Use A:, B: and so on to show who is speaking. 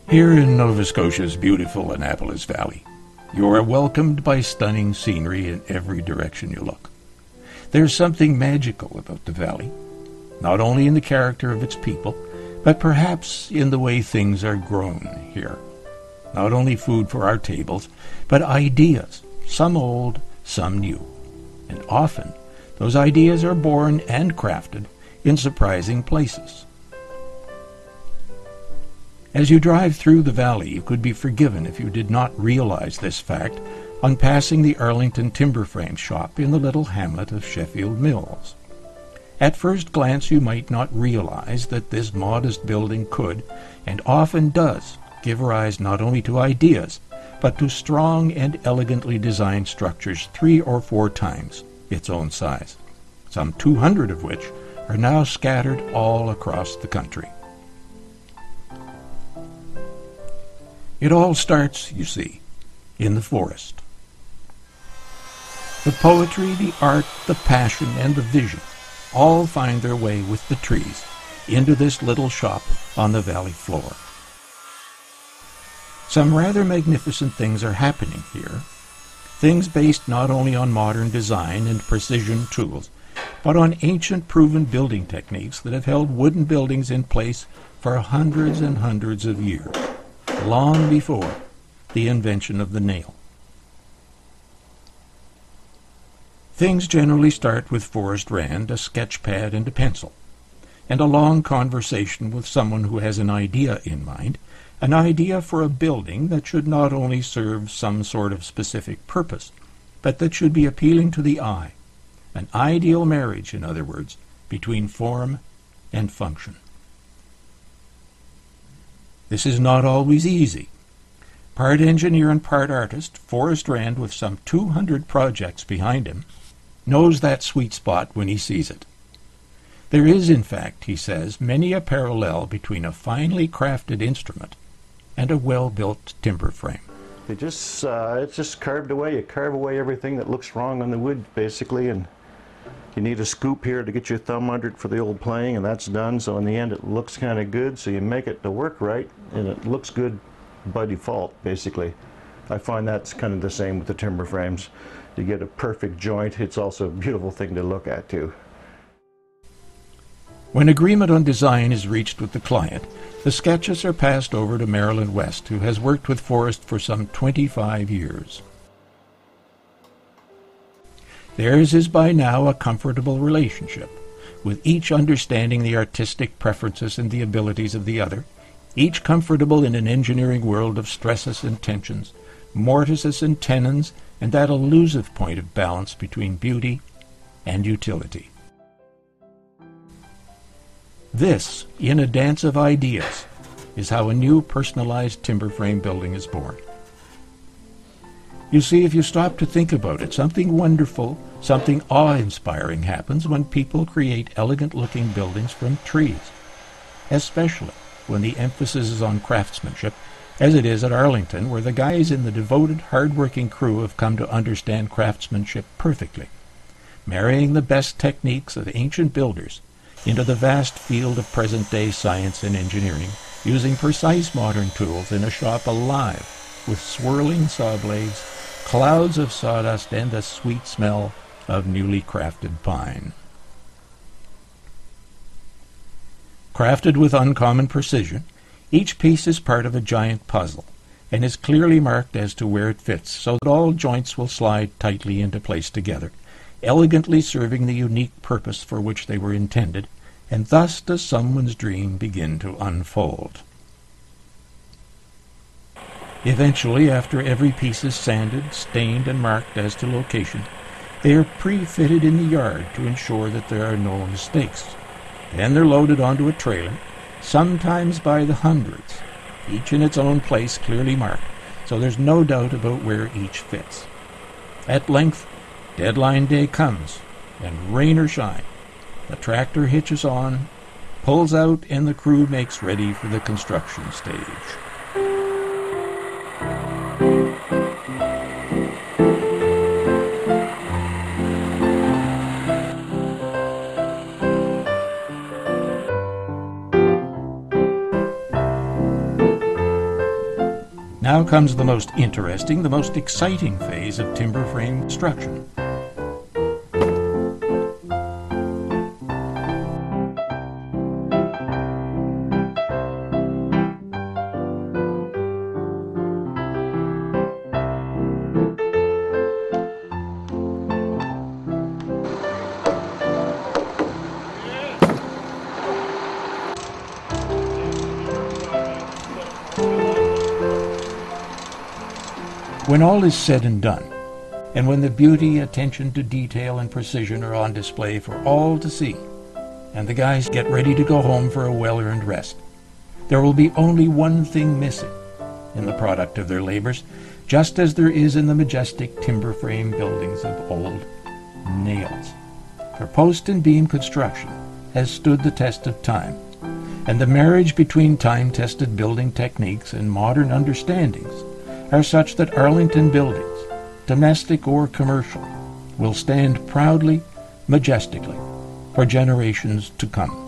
A: Here in Nova Scotia's beautiful Annapolis Valley, you are welcomed by stunning scenery in every direction you look. There's something magical about the valley, not only in the character of its people, but perhaps in the way things are grown here. Not only food for our tables, but ideas, some old, some new. And often, those ideas are born and crafted in surprising places. As you drive through the valley, you could be forgiven if you did not realize this fact on passing the Arlington Timber Frames shop in the little hamlet of Sheffield Mills. At first glance, you might not realize that this modest building could, and often does, give rise not only to ideas, but to strong and elegantly designed structures 3 or 4 times its own size, some 200 of which are now scattered all across the country. It all starts, you see, in the forest. The poetry, the art, the passion, and the vision all find their way with the trees into this little shop on the valley floor. Some rather magnificent things are happening here, things based not only on modern design and precision tools, but on ancient proven building techniques that have held wooden buildings in place for hundreds and hundreds of years, long before the invention of the nail. Things generally start with forest rand, a sketch pad, and a pencil, and a long conversation with someone who has an idea in mind, an idea for a building that should not only serve some sort of specific purpose, but that should be appealing to the eye, an ideal marriage, in other words, between form and function. This is not always easy. Part engineer and part artist, Forrest Rand, with some 200 projects behind him, knows that sweet spot when he sees it. There is, in fact, he says, many a parallel between a finely crafted instrument and a well-built timber frame.
B: It's just carved away. You carve away everything that looks wrong on the wood, basically, and you need a scoop here to get your thumb under it for the old playing, and that's done. So in the end, it looks kind of good. So you make it to work right, and it looks good by default, basically. I find that's kind of the same with the timber frames. You get a perfect joint. It's also a beautiful thing to look at, too.
A: When agreement on design is reached with the client, the sketches are passed over to Marilyn West, who has worked with Forrest for some 25 years. Theirs is by now a comfortable relationship, with each understanding the artistic preferences and the abilities of the other, each comfortable in an engineering world of stresses and tensions, mortises and tenons, and that elusive point of balance between beauty and utility. This, in a dance of ideas, is how a new personalized timber frame building is born. You see, if you stop to think about it, something wonderful, something awe-inspiring happens when people create elegant-looking buildings from trees, especially when the emphasis is on craftsmanship, as it is at Arlington, where the guys in the devoted, hard-working crew have come to understand craftsmanship perfectly, marrying the best techniques of ancient builders into the vast field of present-day science and engineering, using precise modern tools in a shop alive with swirling saw blades, clouds of sawdust, and the sweet smell of newly crafted pine. Crafted with uncommon precision, each piece is part of a giant puzzle and is clearly marked as to where it fits, so that all joints will slide tightly into place together, elegantly serving the unique purpose for which they were intended, and thus does someone's dream begin to unfold. Eventually, after every piece is sanded, stained, and marked as to location, they are pre-fitted in the yard to ensure that there are no mistakes. Then they're loaded onto a trailer, sometimes by the hundreds, each in its own place clearly marked, so there's no doubt about where each fits. At length, deadline day comes, and rain or shine, the tractor hitches on, pulls out, and the crew makes ready for the construction stage. Now comes the most interesting, the most exciting phase of timber frame construction. When all is said and done, and when the beauty, attention to detail, and precision are on display for all to see, and the guys get ready to go home for a well-earned rest, there will be only one thing missing in the product of their labors, just as there is in the majestic timber frame buildings of old: nails. For post and beam construction has stood the test of time, and the marriage between time-tested building techniques and modern understandings are such that Arlington buildings, domestic or commercial, will stand proudly, majestically, for generations to come.